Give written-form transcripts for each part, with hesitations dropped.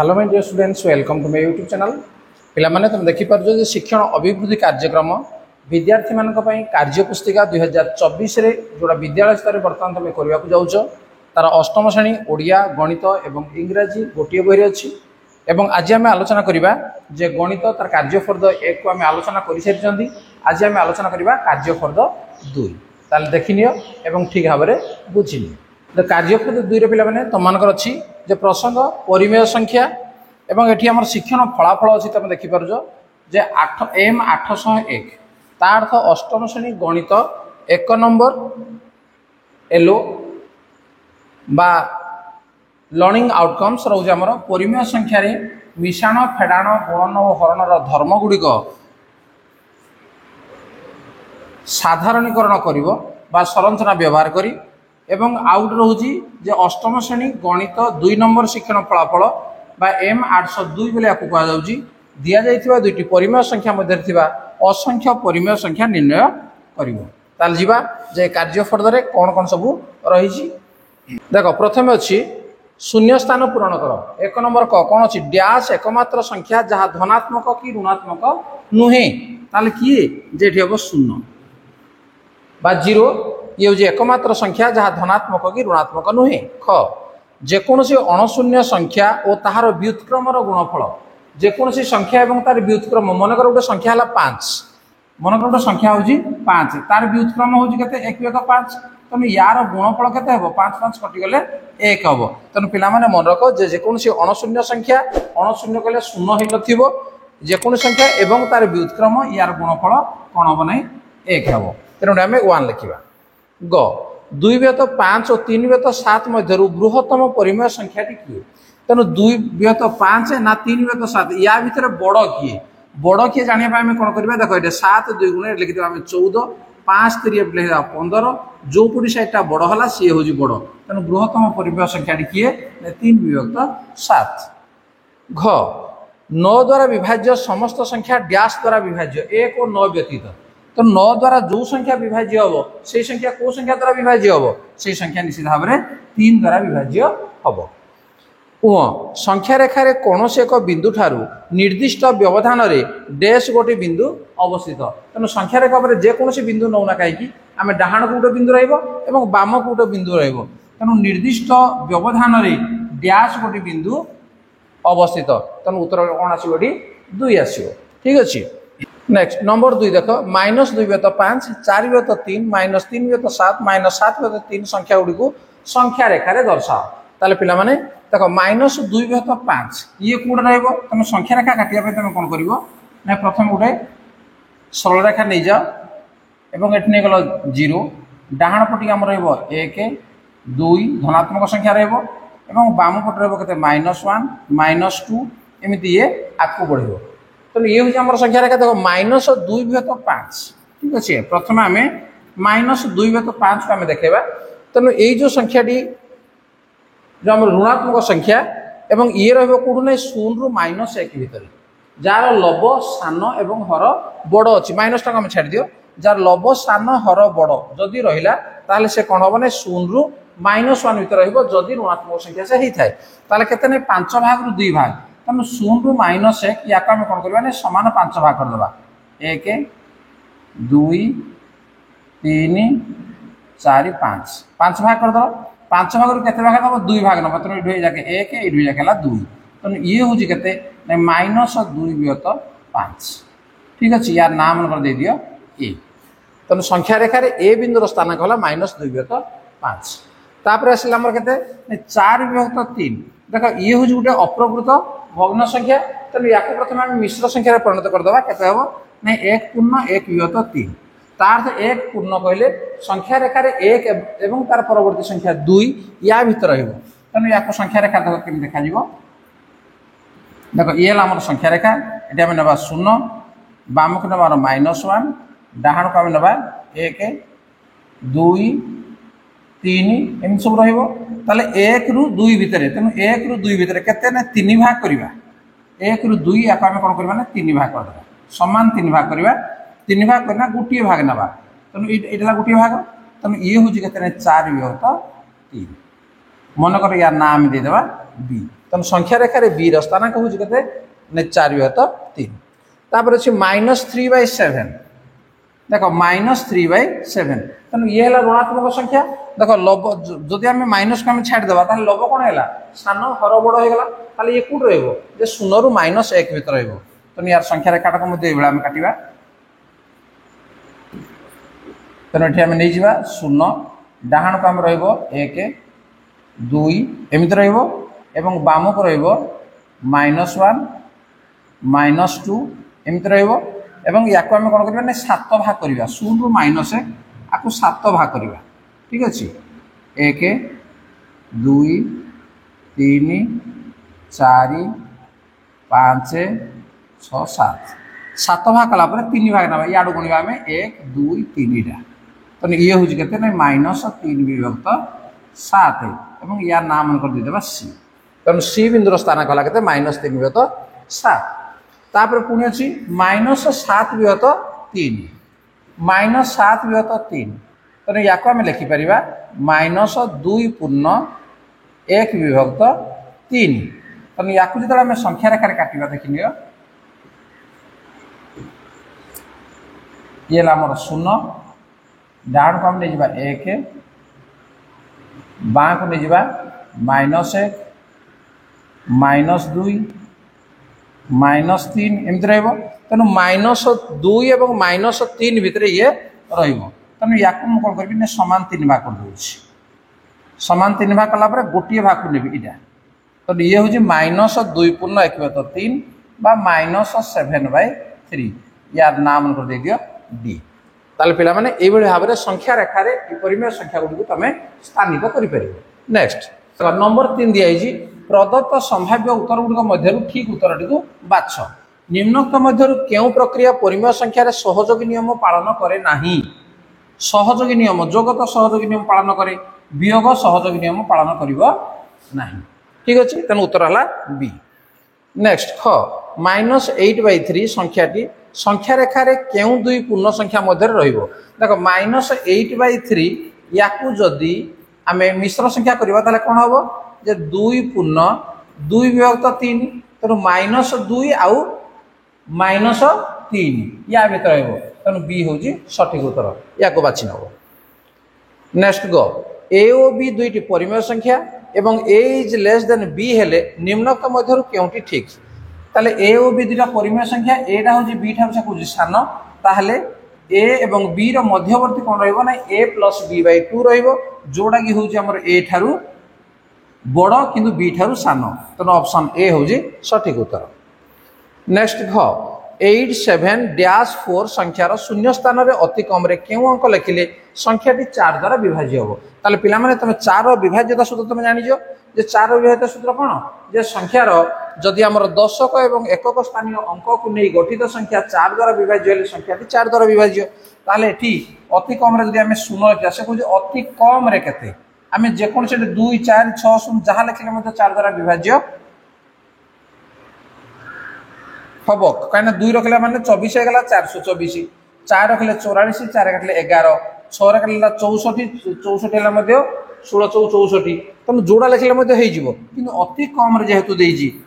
Hello my dear students, welcome to my YouTube channel. पिलामाने तुम देखिपार जो शिक्षण अभिवृद्धि कार्यक्रम विद्यार्थी मान कार्य पुस्तिका 2024 रे जोड़ा विद्यालय स्तर बर्तमान तुम करने जाऊच तार अष्टम श्रेणी ओडिया गणित एवं इंग्राजी गोटे बही अच्छी। एवं आज आम आलोचना करवा जे गणित तार कार्यफर्द 1 को आम आलोचना कर सारी। आज आम आलोचना करवा कार्यफर्द 2 ताल देखनी एवं ठीक भाव में बुझिनी। तो कार्यफर्द 2 पे पे तुमर अच्छी जे प्रसंग परिमेय संख्या एवं एटी आम शिक्षण फलाफल अच्छी तुम देखिपार जे M 801 ता अर्थ अष्टम श्रेणी गणित 1 नंबर एलो बा लर्निंग आउटकम्स रोज आमर परिमेय संख्या रे मिशाण फेड़ाण गुणन और हरणर धर्म गुड़िक साधारणीकरण करिवो बा संरचना व्यवहार करी एवं आउट रोजी जे अष्टम श्रेणी गणित 2 नंबर शिक्षण फलाफल बा M 802 बोले आपको कहा जाउची दिया जाइथिबा दुईटी परिमेय संख्या मध्य थिबा असंख्य परिमेय संख्या निर्णय करिवो। ताल जीवा जे कार्यफर्द रे कोन कोन सब रहिची देखो। प्रथमे अछि शून्य स्थान पूरण कर। 1 नंबर कौन अच्छी डैश एकमात्र संख्या जहाँ धनात्मक कि ऋणात्मक नुहे ताल किए जे हम शून्य बा 0 ये हूँ एकमात्र संख्या जहाँ धनात्मक कि ऋणात्मक नुहे। ख जेकोसी अणशून्य संख्या और ताहार व्युत्क्रमर गुणफल जेकोसी संख्या और तार व्युत्क्रम मनकर गोटे संख्या है 5 मनकर गोटे संख्या हूँ 5 तार व्युत्क्रम हूँ के 1/5 तेणु यार गुणफल के 5 5 कटिगले 1 हम। तेणु पिला मन रख जेकोसी अणशून्य संख्या अणशून्य कहले शून्य ही नोसी संख्या एवं तार व्युत्क्रम यार गुणफल कौन हम ना 1 हम। तेणु आम 1 लिखा। ग 2/5 और 3/7 मध्य बृहत्तम परिमेय संख्या किए। तेणु 2/5 ना 3/7 या भितर बड़ किए बड़ किए जानापी आम कौन करवा देख ये 7 2 गुण लिखिदेवा आम 14 5 3 15 जो पी सैटा बड़ है सी हूँ बड़। तेणु बृहत्तम परिमेय संख्या किए 3/7। घ 9 द्वारा विभाज्य समस्त संख्या डैश द्वारा विभाज्य 1 और 9 व्यतीत। तो 9 द्वारा जो संख्या विभाज्य हम से संख्या को संख्या द्वारा विभाज्य हम से संख्या निश्चित भाव में 3 द्वारा विभाज्य हम। संख्या रेखार कौन से एक बिंदु ठारू निर्दिष्ट व्यवधान रे डैश गोटे बिंदु अवस्थित। तेणु संख्या रेखा पर जेकोसी बिंदु नौना कहीं आम डाहाण को गोटे बिंदु रहा बाम को गोटे बिंदु तेणु निर्दिष्ट व्यवधान रे डैश गोटे बिंदु अवस्थित। तेणु उत्तर कौन आसो 2 आसो। ठीक अच्छे। नेक्स्ट नंबर 2 देख -2/5 4/3 -3/7 -7/3 संख्या गुड़ी को संख्या रेखार दर्शाओ। ताले पिला माने देख -2/5 ये कौट रहा संख्या रेखा काटिया तुम कौन कर ना प्रथम गोटे सरल रेखा नहीं जाओ एवं ये नहीं गल 0 डाहाण पटी आम रक 2 धनात्मक संख्या रहा बाम पट रहा -1 -2 एमती ये आगू बढ़। तेणु ये हूँ आम संख्या रेखा देख -2/5। ठीक अच्छे। प्रथम आम -2/5 को आम देखा। तेणु ये जो संख्याटी जो आम ऋणात्मक संख्या एवं ये रौट ना 0 ରୁ -1 भितर जार लब सान एवं हर बड़ अच्छी माइनस टाक आम छाड़ दियो जार लब सान हर बड़ जदि रहा ताल से कौन हम ना 0 ରୁ -1 भितर रदि ऋणात्मक संख्या से होता है के 5 भाग रू 2 भाग। तेणु 0 ରୁ -1 या आम कौन करवा सामान 5 भाग करदे 1 2 3 4 5 भाग करद 5 भाग रू के भाग दब 2 भाग नब। तेणु ये जाके 1 ये जाके 2। तेणु ये हूँ के -2/5। ठीक अच्छे। यार नाम मन दे दियो ए। तेणु संख्या रेखार ए बिंदुर स्थान कहला -2/5। तापर आसला आमर के 4/3 देख ये हूँ गोटे अप्रकृत भग्न संख्या। तेणु या प्रथम आम मिश्र संख्यार परिणत करदे के हम ना 1/1/3 तार 1 पूर्ण कहले संख्या रेखार 1 एवं तार परवर्ती संख्या 2 या भीतर रहिबो। तेणु या संख्या रेखा देख केमि देखा जिवो देख ये आम संख्या रेखा ये आम ना 0 बाम को नबार -1 डाहाण को आम ना 1 2 3 एम सब रहा 1 ରୁ 2 भितर। तेणु 1 ରୁ 2 भितर के 3 भाग करवा 1 ରୁ 2 या आम कौन करवा 3 भाग करदे सामान 3 भाग करवा 3 भाग करना गोटे भाग ना। तेणु ये गोटे भाग। तेणु ये हूँ के 4/3 मनकर यार ना आम देदेबा बी तेणु संख्या रेखार बी स्थानांक हूँ के 4/3 तापर अच्छे -3/7 देख -3/7 तेणु ये है ऋणात्मक संख्या देख लव जदि आम माइनस को छाड़देवा लव कौन है सान हर बड़ होगा ये कौट रे 0 ରୁ -1 भितर तेणु यार संख्या रेखाटा को आम काटा तेणु ये आम नहीं 0 डाहाण को आम रे 1 2 एमती रही बाम को रे -1 -2 एमती रही या आम कौन करवा 7 भाग करवा 0 ରୁ -1 आपको 7 भाग करवा ठीक अच्छे 1 2 3 4 5 6 7 भाग कलापर 3 भाग ना इाड़ू गुणवा आम 1 2 3 टा तेणु ये हूँ के -3/7 और यार नाम मन कर देदेबा सी तेणु सी बिंदुर स्थान कला के -3/7 तापर पुणी अच्छी -7/3 -7/3 तेणु या आम लिखिपर -2/1/3 तेणु या जो आम संख्या रेखार काटा देखनी ये आमर 0 डाण को आम नहीं 1 बाँ को नहीं -1 -2 -3 एमती तेणु -2 और -3 भितर ये तेणु या कौन करी सामान 3 भाग कर दूसरी सामान 3 भाग कलापर गोटे भाग को नेबी इटा तेणु ये हूँ -2/1/3 -7/3 यार नाम मन कर दे दियो डी ताले पिला माने एई भली भाबरे संख्या रेखार परिमेय संख्या गुडी तुम स्थानित करें। नेक्स्ट नंबर 3 दिखाई प्रदत्त संभाव्य उत्तर गुड़िक मध्य ठीक उत्तर को बाछ निम्नोक्त मध्य क्यों प्रक्रिया परिमेय संख्यार सहयोगी नियम पालन करे नाही सहयोगी नियम जोग तो सहयोगी नियम पालन करे वियोग सहयोगी नियम पालन करिवो नाही ठीक अच्छे तेणु उत्तर है बी। नेक्स्ट ख -8/3 संख्याटी संख्या रेखार क्यों दुई पूर्ण संख्या मध्य देख -8/3 या जदि आम मिश्र संख्या करवा कौन हम जे 2 पूर्ण 2/3 तेणु -2 आउ -3 या भर तेणु बी हूँ सठिक उत्तर या बाछि नब। नेक्स्ट गो ए ओ बी दुईटी परिमेय संख्या एवं ए इज लेस देन बी हेले निम्नोक्त मध्य क्योंटी ठीक ताले ए ओ बी दुईटा परिमेय संख्या एटा हूँ बी ठार से कौन सान ताहले ए एवं बी रो मध्यवर्ती कौन रहिबो ना a + b/2 रहिबो जोड़ा कि हूँ आमर ए ठारू बड़ किंतु बी ठारू सान तेणु ऑप्शन ए हूँ सठिक उत्तर। नेक्स्ट घ 87-4 संख्यार शून्य स्थान में अति कम क्यों अंक लिखिले संख्याटी 4 द्वारा विभाज्य हम ताले पिला माने तुम 4 विभाज्यता सूत्र तुम जानिज जे 4 विभाज्यता सूत्र कौन जे संख्यार जदि आमर दशक एवं एकक स्थानीय अंक को नहीं गठित संख्या 4 द्वारा विभाज्य हेले संख्याटी 4 द्वारा विभाज्य ताले एठी अति कम रे जदि आमे 0 लिखा से कहू अति कम रे केते आमे जेकोन से 2 4 6 0 जहाँ लिखिले मते 4 द्वारा विभाज्य हम कहीं 2 रखला माने 24 हो गला 424 4 रखले 84 4 रखले 11 6 रखले 64 64 है 16 64 तेणु जोड़ा लिखले हो कि अति कम जेहेतु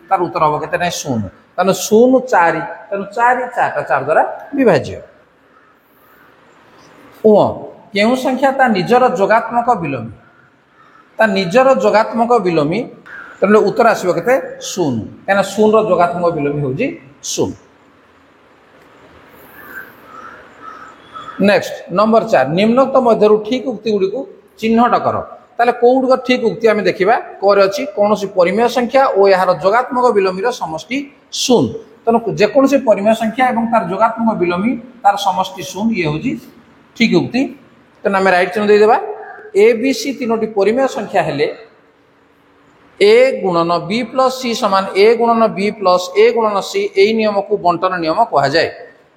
तार उत्तर हम के 0 तेणु 0 4 तेणु 4 4 द्वारा विभाज्य। क्यों संख्या ता निजर जोगात्मक विलोमी तेणु उत्तर आसो के 0 कहीं 0 जोगात्मक विलोमी हूँ 0। नेक्स्ट नंबर 4 निम्नोक्त मध्य ठीक उक्ति गुड़ी को चिन्हट कर ताले कौट ठीक उक्ति आम देखा कौन अच्छी कौन परिमेय संख्या और यार जोगात्मक विलोमीर समष्टि 0 तेणु जेकोसी परिमेय संख्या और तार जोगात्मक विलोमी तार समष्टि 0 ये हूँ ठीक उक्ति तेणु आम राइट चिन्ह देदेबा ए बी सी 3टी परिमेय संख्या हेले ए गुणन बी प्लस सी समान ए गुणन बी प्लस ए गुणन सी यही नियम को बंटन नियम कह जाए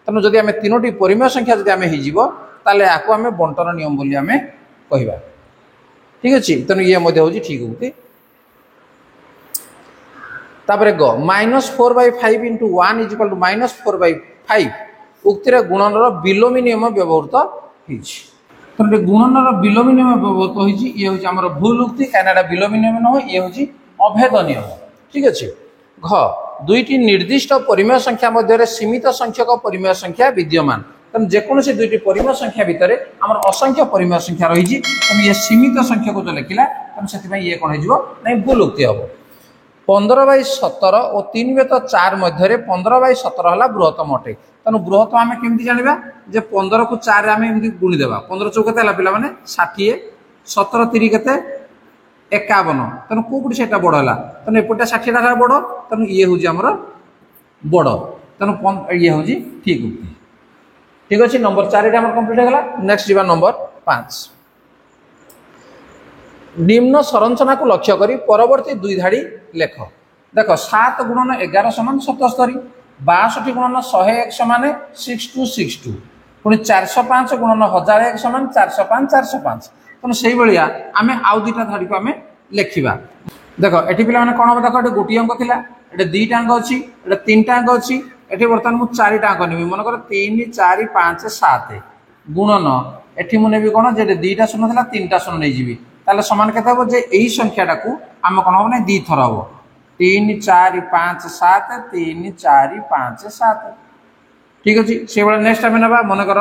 तेणु जदि आम 3टी परिमेय संख्या जब आम हो आम बंटन नियम बोली आम कहवा ठीक अच्छे तेणु ये हूँ ठीक उक्ति। तापर ग -4/5 × 1 = -4/5 उक्तिर गुणन विलोमी नियम व्यवहृत तो गुणनर विलोमी नियम व्यवहृत होती ये हूँ आम भूल उक्ति कहीं विलोमी नियम न ये हूँ अभेद नियम। ठीक अच्छे। घ दुईटी निर्दिष्ट परिमेय संख्या मध्य सीमित संख्यक परिमेय संख्या विद्यमान तेणु जेकोसी दुईटी परिमेय संख्या भितर आम असंख्य परिमेय संख्या रही ये सीमित संख्या को जो लिखला तेणु से ये कौन हो भूल उक्ति हम। 15/17 और 3/4 मध्य 15/17 है बृहत्तम अटे तेणु बृहत्तम आम केमी जाना जे 15 को 4 आम गुणीदेवा 15 चौक के पे 60 17 3 के 51 तेणु कौटी से बड़ है तेणु एपटे 60 टा बड़ तेणु ये हूँ आमर बड़ तेणु ये हूँ ठीक उक्ति। ठीक अच्छे। नंबर 4 कंप्लीट होगा। नेक्स्ट जा नंबर 5 निम्न संरचना को लक्ष्य करी परवर्ती दुई धाड़ी लेख। देख 7 गुणन 11 समान 77 62 गुणन 101 समान 6262 पुणी 405 गुणन 1001 समान 405 405 तेणु से भाया आम आउ दुईटा धाड़ी को आम लिखा। देख ये पे कौन हम देख गोटे अंक था ये 2टा अंक अच्छी ये 3टा अंक अच्छी ये बर्तमान मुझे 4टा अंक नेबी मनकर 3 4 5 7 गुणन एटी मुझे कौन जे 2टा शून्य था 3टा शून्य नहीं जी ताले समान के हम जे यही संख्याटा को आम कौन हम ना 2 थर हम 3 4 5 7 3 4 5 7। ठीक अच्छे। से भाई नेक्स्ट आम ना मनकर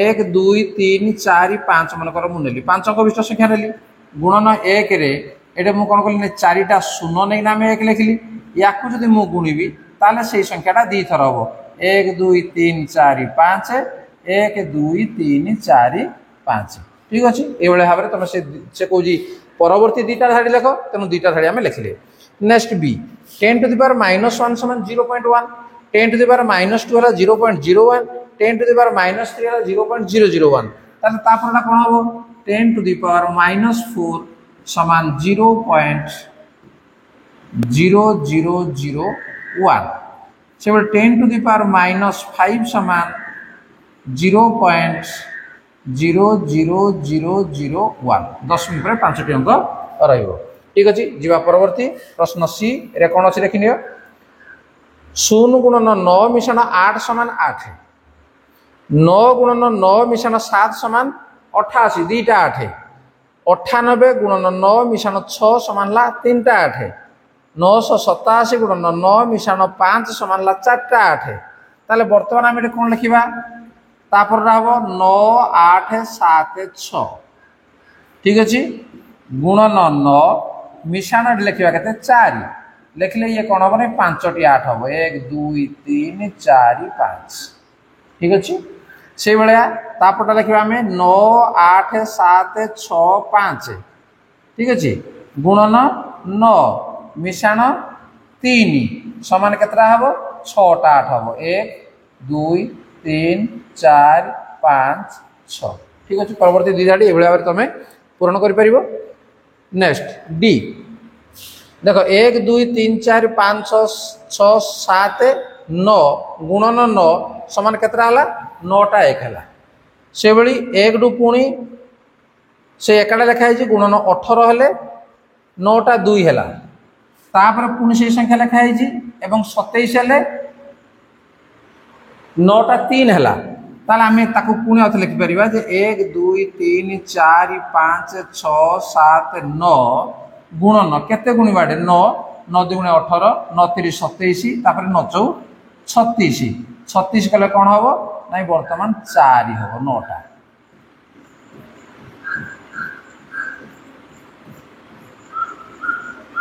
1 2 3 4 5 मनकर मुझे 5 अंक विशिष्ट संख्या नेली गुणन 1 रे ये मुझे कौन कली 4टा शून्य नहीं आम 1 लिखिली या जब मुझे गुणिबी ताले से संख्याटा 2 थर हम 1 2 3 4 5 1 2 3 4 5। ठीक अच्छे। ये भाव में तुम से कौन परवर्ती 2टा धाड़ी लेख तेणु 2टा धाड़ी आम लिखिले। Next B 10 to the power -1 समान 0.1 10 to the power -2 है 0.01 10 to the power -3 है 0.001 तापर कौन हम 10 to the power -4 समान 0.0001 से 10 to the power -5 समान 0.00001 10 मिनट पर 5टी अंक रही। ठीक अच्छे। जीवा परवर्ती प्रश्न सी रे कौन अच्छी देखनी 0 गुणन 9 मिश्रण 8 समान 8 9 गुणन 9 मिश्रण 7 समान 88 2टा 8 98 गुणन 9 मिश्रण 6 समान 3टा 8 987 गुणन 9 मिश्रण 5 समान 4टा 8 ताले बर्तमान आम कौन लिखा तापर हम 9 8 7 6। ठीक अच्छे। गुणन 9 मिश्रण लिखा के 4 लिखले ये कौन हम 5टी 8 हम 1 2 3 4 5। ठीक अच्छे। से भाया तापटा लिखा आम 9 8 7 6 5। ठीक अच्छे। गुणन 9 मिश्रण 3 समान केतटा हम 6टा 8 हम 1 2 3 4 5 6। ठीक अच्छे। परवर्ती 2 धाड़ी ये भाव में तुम पूरण कर। नेक्स्ट डी देख 1 2 3 4 5 6 6 7 9 गुणन 9 समान केतटा है 9टा 1 है से भाई 1 रु पुणी से एकाटा लिखाई गुणन 18 हेले 9टा 2 है तापर पुणी से संख्या लिखाई 27 हेले 9टा 3 है ताले आम ताकू पुणी आउ लिखिपर 1 2 3 4 5 6 7 9 गुणन केते गुणिबा 9 9 2 18 9 3 27 तापर 9 4 36 36 कले कौन हम ना बर्तमान 4 हम 9टा।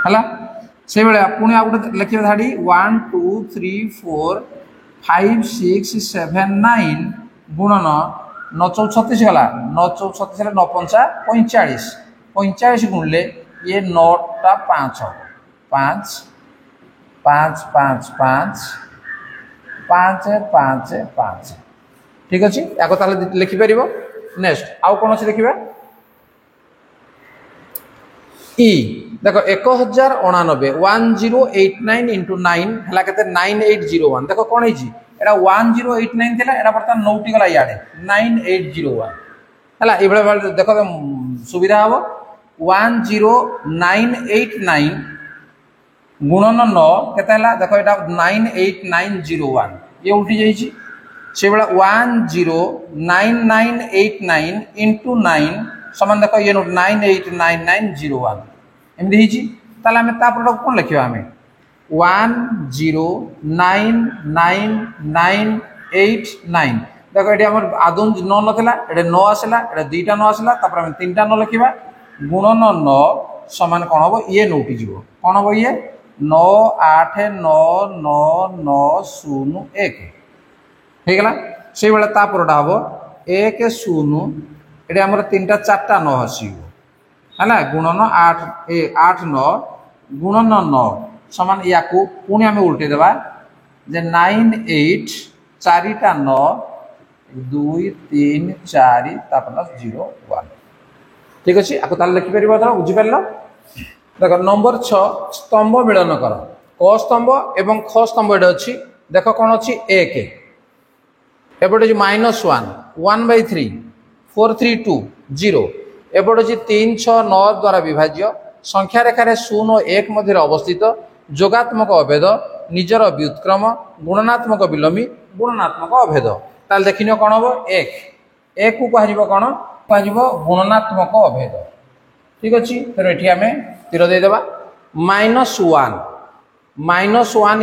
है से भाया पुणी आ गए लिखा धाड़ी 1 2 3 4 5 6 7 9 गुणन 9 4 36 गला 9 4 36 9 5 45 45 गुणले ये 9टा 5 हम 5 5 5 5 5 5 5। ठीक अच्छे। या लिखिपर। नेक्स्ट आउ कौन अच्छे देखा ई देख 1089 1089 इंटू 9 है के 9801 देख कौन है एटा 1089 थिला एटा बर्तमान नौटी गला याडे 9801 हला ए भाई देख सुविधा हम 10989 गुणन 9 केते हला देख एटा 98901 ये उठी जाइछि से भाया 109989 इंटू 9 समान देख ये 989901 एमती ताले आम प्रोडक्ट कौन लिखा आम 109989 देख ये आदौ 9 नथिला ये 9 आसला ये 2टा 9 आसला आम 3टा 9 लिखा गुणन 9 समान कौन हम ये नौटी जीव कौन हम ये 989990 होगला से भाया तापरटा हम 1 0 ये आम 3टा 4टा 9 आसला गुणन 8 9 गुणन 9 समान या पुणी आम उल्टे देवा जे 98 4टा 9 2 3 4 0 1 ठीक अच्छे आपको लिखिपर बुझीपार देख नंबर 6 स्तंभ मिलन कर क स्तंभ एवं ख स्तंभ ये अच्छी देख कौन अच्छी 1 एपटे -1 1/3 432 0 एपटे अच्छी 3 6 9 द्वारा विभाज्य संख्या रेखार 0 और 1 मध्य अवस्थित जोगात्मक अभेद निजर व्युत्क्रम गुणनात्मक विलोमी गुणनात्मक अभेद ताल देखिन कौन हम 1 को कह कौन कह गुणनात्मक अभेद ठीक अच्छे फिर ये आम तीर देदेबा -1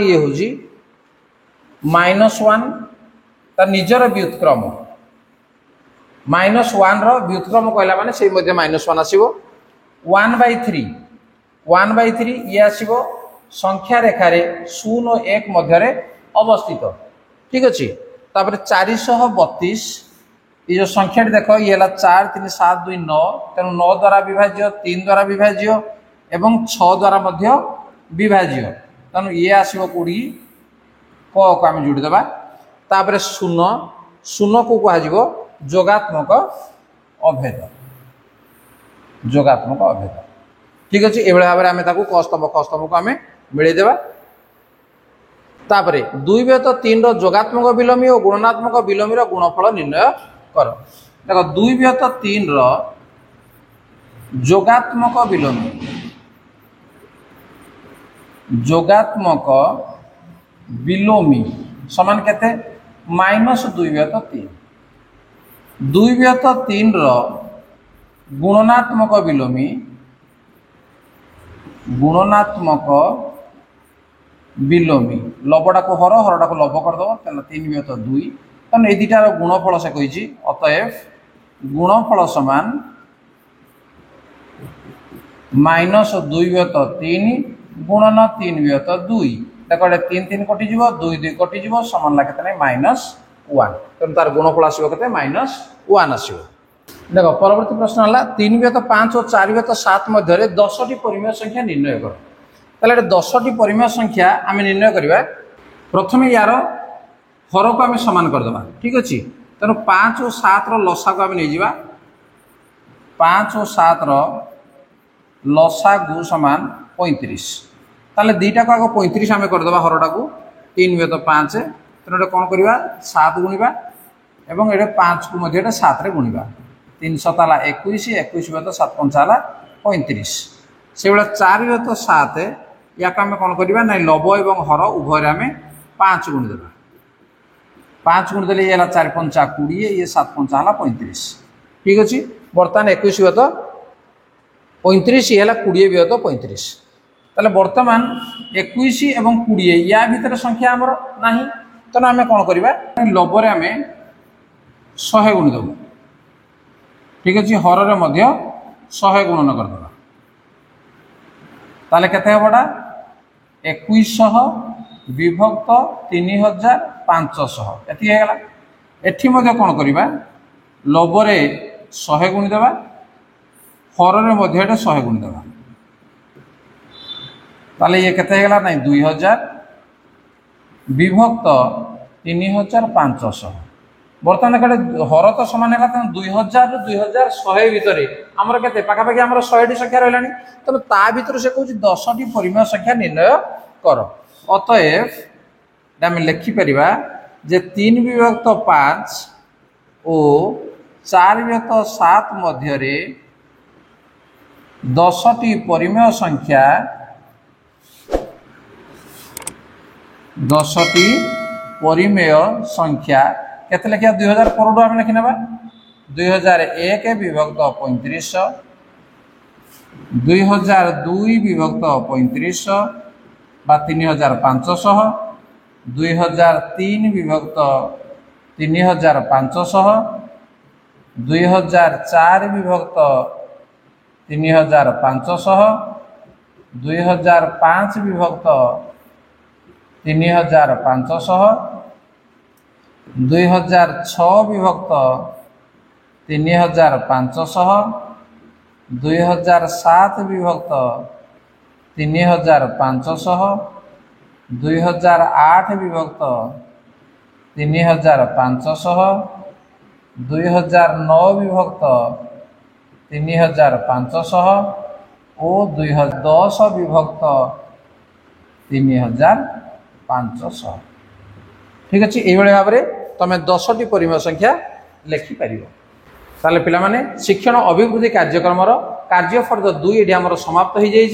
ये हूँ -1 तार निजर व्युत्क्रम -1 व्युत्क्रम कहला माने से मध्य -1 आसीबो 1/3 ये आसीबो संख्या रेखार 0 और 1 मध्य अवस्थित ठीक अच्छे तापर 432 ये जो संख्या देख ये 4 3 7 2 9 तेणु 9 द्वारा विभाज्य 3 द्वारा विभाज्य एवं 6 द्वारा मध्य विभाज्य तेणु ये आसो कौड़ी क आम जोड़ीदेवा तापर 0 को कह जोगात्मक अभेद ठीक अच्छे ये भाव में क स्तंभ ख स्तंभ को आम मिलदेवा तापर 2/3 जोगात्मक विलोमी और गुणनात्मक विलोमी गुणफल निर्णय कर देख 2/3 जोगात्मक विलोमी समान केते -2/3 2/3 गुणनात्मक विलोमी लबटा को हरटा को लब करदे 3/2 तेना ये दुटार गुणफल से कही अतएव गुणफल समान -2/3 गुणन 3/2 देख 3 3 कटिज 2 2 कटिज समान लगे -1 तेणु तार गुणफल आसो के -1 आसो देख परवर्ती प्रश्न है 3/5 और 4/7 मध्य 10टी परिमेय संख्या निर्णय कर ताले 10टी परिमेय संख्या आम निर्णय करवा प्रथम यार हर को आम सामान करदे ठीक अच्छे तेणु 5 और 7 लसा को आम नहीं 5 और 7 लसा गु समान 35 ताले दीटा को आग 35 आम करदे हरटा को 3/5 तेणु कौन करवा 7 गुणा एवं ये 5 को 7 गुणा 3 7 21 21/7 5 35 से भाया 4/7 या आम कौन करवा ना लब एवं हर उभय आम 5 गुणिदेवा 5 गुणिदेले ये 4 5 20 ये 7 5 35 ठीक अच्छे बर्तमान 21/35 ये 20/35 ताले बर्तमान 21 एवं 20 या भितर संख्या आमर नहीं तेना आम कौन करवा लबरे आम 100 गुणिदेव ठीक अच्छे हर 100 गुणन करदे ताले केते हबडा 2100 विभक्त 3500 एति हेगला एठी मध्ये कोन करिबा लबरे 100 गुणिदेबा हररे मध्ये 100 गुणिदेबा ताले ये केते हेगला नै 2000 विभक्त 3500 बर्तमान कड़े हर तो सामान है 2000 रु 2100 भितर आमर केते पाखापाखि आमर 100टी संख्या रहा तेणु ता भर से कौन 10टी परिमेय संख्या निर्णय कर अतएव आम लिखिपर जे 3/5 और 4/7 मध्य 10टी परिमेय संख्या 10टी परिमेय संख्या केते लिखिया 2000 परडू आम लिखि नेबा 2001 विभक्त 3500 2002 विभक्त 3500 बा 3500 2003 विभक्त 3500 2004 विभक्त 3500 2005 विभक्त 3500 2006 विभक्त 3500 2007 विभक्त 3500 2008 विभक्त 3500 2009 विभक्त 3500 और 2010 विभक्त 3500। ठीक अच्छे ये भाव में तुम 10टी परिमेय संख्या लिखिपर। ताले पिलामाने शिक्षण अभिवृद्धि कार्यक्रम कार्यफल 2 ये समाप्त हो जाए।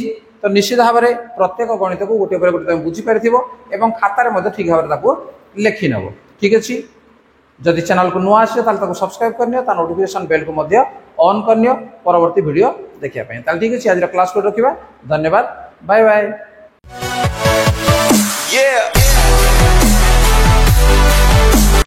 तो निश्चित भाव में प्रत्येक गणित को गोटे पर गोटे तुम बुझीपार और खातार ठीक भाव में लिखि नब। ठीक अच्छे जदि चैनल को नुआ आसे सब्सक्राइब करनी नोटिफिकेशन बेल को ऑन करनी परवर्ती वीडियो देखापी। ठीक अच्छे आज क्लास को रखा। धन्यवाद। Bye bye.